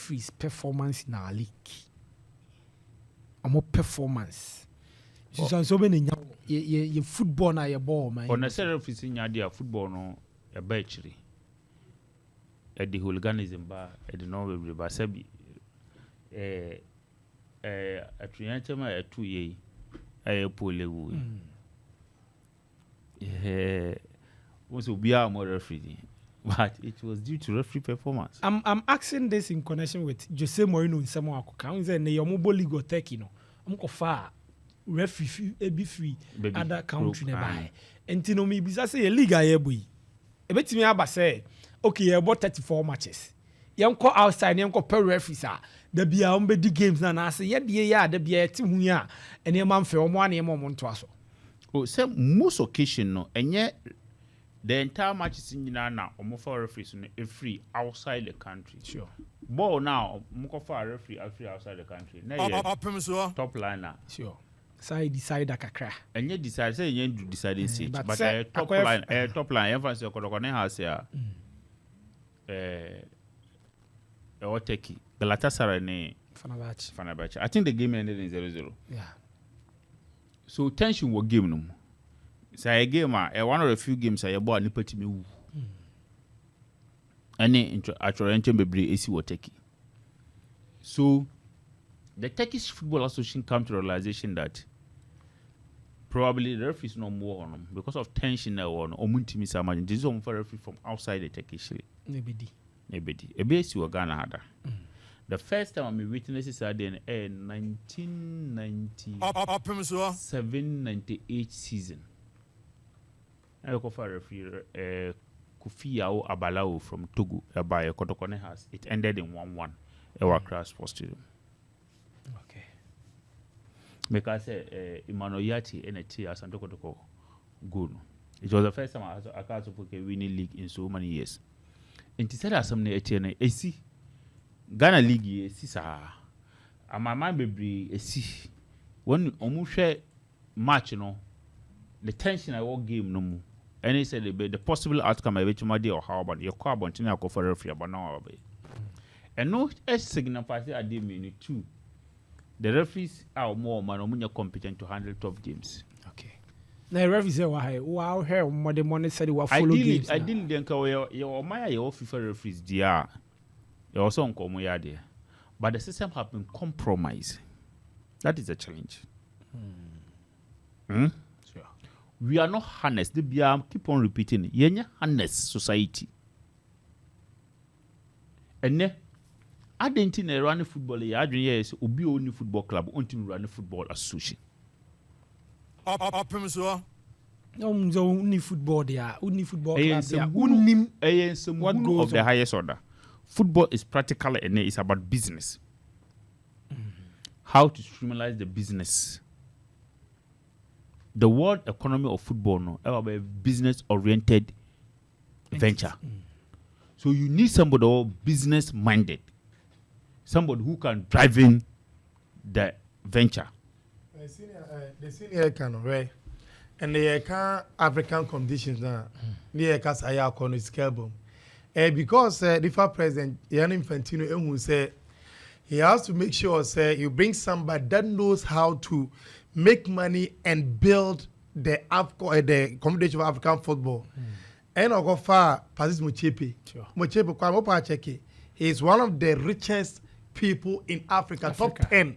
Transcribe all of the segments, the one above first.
referees performance in our league. Amo performance. So many ye football na ye ball man. On a set of referees football no a batchery. At the hooliganism bar at the Norway bar Sebi. A triantema a 2 year. A poor level. Was be our more referee. But it was due to referee performance. I'm asking this in connection with Jose Mourinho in Samoa. Can say ne yomo league or Turkey no. I'm go far referee be free other country nearby. Entino me bisa say a league aye boy. E betimi aba say okay about 34 matches. Yanko outside yanko per referees ah. Da bia on be di games na say ye de ya da bia ti hu ya ene man fe omo ane mo mo nto aso. Oh, say most occasion no enye the entire matches in na for referees no free outside the country. Sure. Ball now moko for referee outside the country. Na Opemsuo top liner. Sure. Side decide akakra. Enye decide say enye do deciding stage but top line emphasis okodoko ne house ya. Or Turkey. Galatasaray ne Fenerbahce. I think the game ended in 0-0. Yeah. So tension was game no. Say a game one of the few games I bought ni peti me wu. Any actually bebre AC wo Turkey. So the Turkish Football Association come to the realization that probably the referees no more on them because of tension there on omuntimi samajin. This is on for referee from outside the Turkish league. Nebedi. Ebesi wa Ghana hada. The first time I witnessed is at the 1997-98 season. I go for a referee Kofiao Abalao from Togo by Kotokone House. It ended in 1-1. Accra Sports Stadium. Okay. Because Emmanuel Yati NT as Antokotoko good. It was the first time I got to put a winning league in so many years. And to say that some Etienne AC Ghana League AC sa. And my mind be AC when almost match the tension I walk game no more. And he said the possible outcome I bet my day or how about your car but I go for referee but now and no signifies that I did mean too. The referees are more competent to handle tough games. Okay. Now referees say wow here more the money said we follow games. I didn't think your my FIFA referees there. You also on there. But the system have been compromised. That is a challenge. Sure. We are not harnessed. The BM keep on repeating. Yenya harness society. And then I didn't think run football. I didn't yes. Obi only football club. Until run football association. Opemsuo. Only football there. Only football club there. What goes of the highest order. Football is practically and it's about business. How to streamline the business. The world economy of football no about a business oriented venture. So you need somebody who business minded. Somebody who can drive in the venture. The senior can right. And the African conditions now. The cast I call it scale bomb. Because the FIFA president Jan Infantino who say he has to make sure say you bring somebody that knows how to make money and build the competition of African football. And I go far Pasis Muchepe. Muchepe kwa mopa cheke. He is one of the richest people in Africa. Top 10.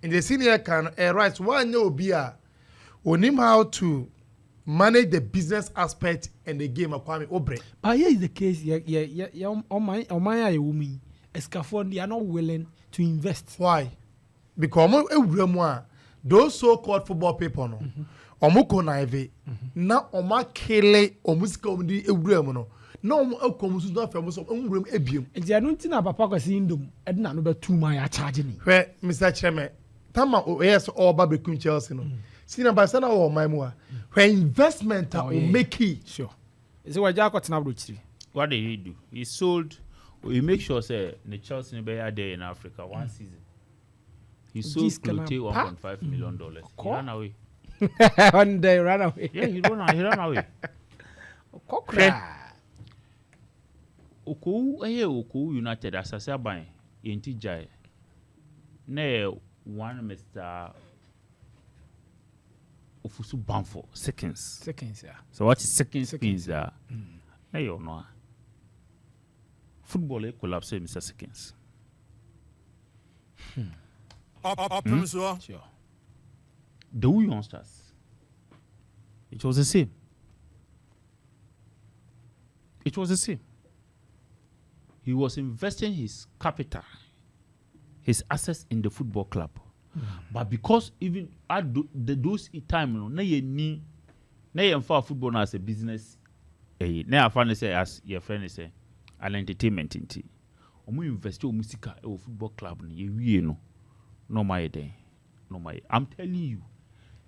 In the senior can right one no beer. On him how to manage the business aspect and the game of Kwame Obre. But here is the case. On my woman, Escafon, they are not willing to invest. Why? Because those so-called football people no. Omuko naive. Na oma kele omusika omdi ewurem no. Na okomusu do afem so omurem ebiem. Nti anu nti na papa kwasi indom e na no be too my charge ni. Hwe Mr. Chairman, tama yes all ba bekum Chelsea no. Sina ba sana o maimua. When investment will make it. Sure. Is it what Jacob Tnabruchi? What did he do? He sold. He make sure say the Chelsea be there in Africa one season. He sold Clote $1.5 million. He ran away. One day ran away. Yeah, he ran away. Oku United asase aban enti jai na one Mr. Ofusu Banfo seconds yeah. So what is seconds means that na you know football collapse Mr. Seconds. Opemsuo. Sure. The youngsters, it was the same. It was the same. He was investing his capital, his assets in the football club. But because even at those time, na ye for football as a business, na afan say as your friend say an entertainment inti. Omu invest o musica o football club ni ye wie no my day. No my. I'm telling you,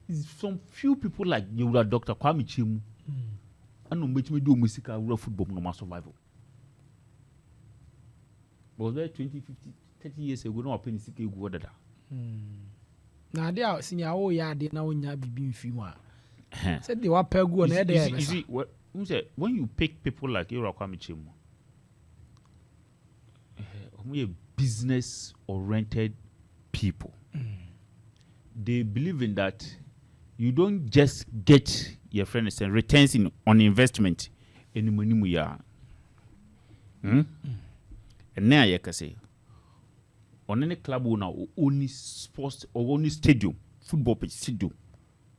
it's some few people like you, Dr. Kwame Chimu, and no make me do musica football no more survival. But there 20, 50, 30 years ago, no open sick go that. Now they are senior oh yeah they now nya bibi mfiwa. Said they were pegu on there. You see when you pick people like Dr. Kwame Chimu, a business oriented people. They believe in that you don't just get your friends and returns on investment in money mu ya. And now you can say on any club owner only sports or only stadium, football pitch stadium,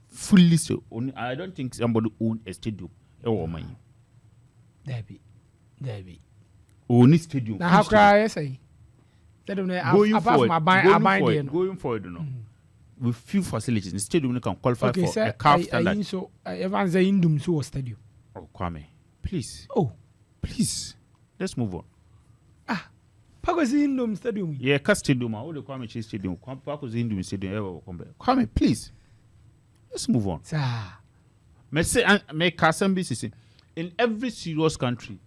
fully so. I don't think somebody own a stadium or money. Debbie. Only stadium. Now how cry I say? Going forward, you know. With few facilities, instead you can qualify for a CAF standard. So everyone's in Opemsuo stadium. Oh, Kwame, please. Oh, please. Let's move on. Pako's in Opemsuo stadium. Yeah, stadium. All the Kwame Chase stadium. Pako's in Opemsuo stadium. Kwame, please. Let's move on. Sir. Me say me Kasem BCC in every serious country.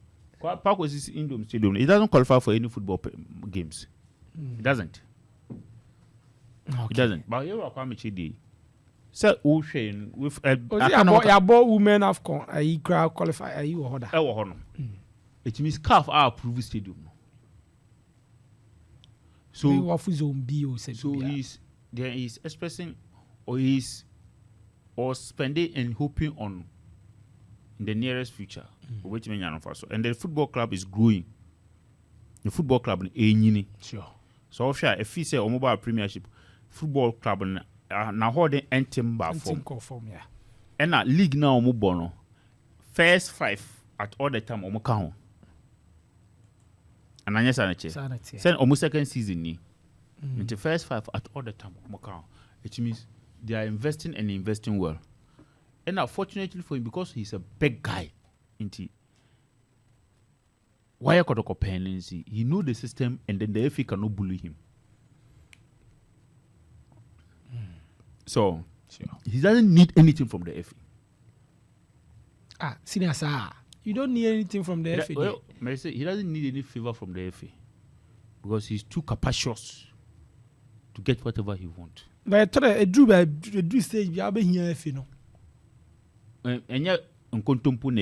Pako's is in Opemsuo stadium. It doesn't qualify for any football games. It doesn't. Okay. It doesn't. But you are Kwame Chidi. Say ocean with a women have qualify you order. It means CAF are approved stadium. So he's expressing or spending and hoping on in the nearest future. Which means and the football club is growing. The football club in sure. So if he say mobile premiership football club na holding team bar form yeah. And na league now bono first 5 at all the time omo ka ho. And anya sanache send almost second season ni the first 5 at all the time omo ka ho. It means they are investing well. And unfortunately for him, because he's a big guy into why he know the system and then the FA cannot bully him. So sure. He doesn't need anything from the FA. Senior sir, you don't need anything from the FA. Well, he doesn't need any favor from the FA because he's too capacious to get whatever he wants. But I thought a drew stage be able here FA no. And yet, uncontumpu na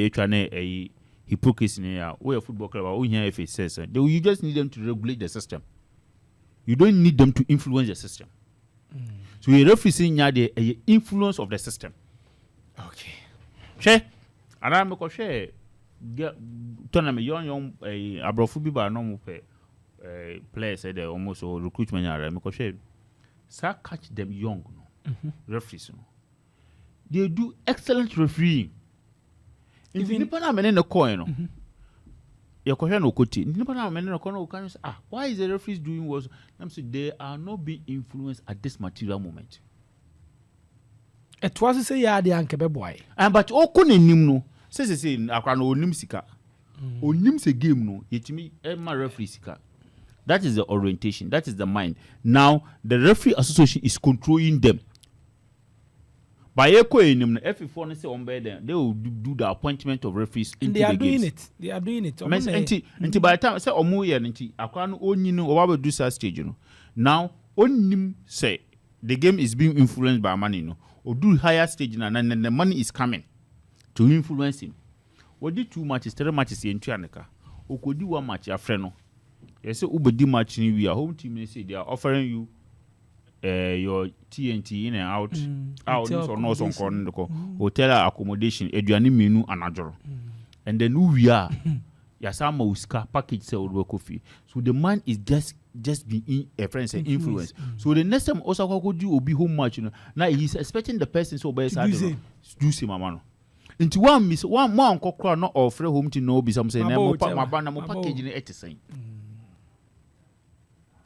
a hypocrisy near where a football club or here FA says you just need them to regulate the system. You don't need them to influence the system. So you're referencing the influence of the system. Okay. Share. And I'm going to share. Tournament young abrofu biba no players say they almost or recruitment area. I'm going to share. Sir, catch them young. Referees. They do excellent refereeing. If you never in the coin, your question no koti. Never in the corner. Can say, why is the referees doing what? I'm saying they are not being influenced at this material moment. It was say yeah, the anke boy. But all kone nim no. Say akra no onim sika. Onim se game no. Yetimi my referee sika. That is the orientation. That is the mind. Now the referee association is controlling them. By every say on bed, they will do the appointment of referees into the games. They are doing it. Until by the time say omuye nti akwa no onyinu o wa do stage no. Now onim say the game is being influenced by money no. Or do higher stage and then the money is coming to influence him. What did 2 matches, 3 matches in Tuaneka? okodi one match afre no you say ubedi match ni we home team they say they are offering you your TNT in and out or no son hotel accommodation eduane menu anajoro and then who we are yasama uska package say odo coffee so the man is just being a friend say influence so the next time also go do obi home match you know now he's expecting the person so by side do see mama no into one miss one kokra no offer home to no be some say na mo package ni etisen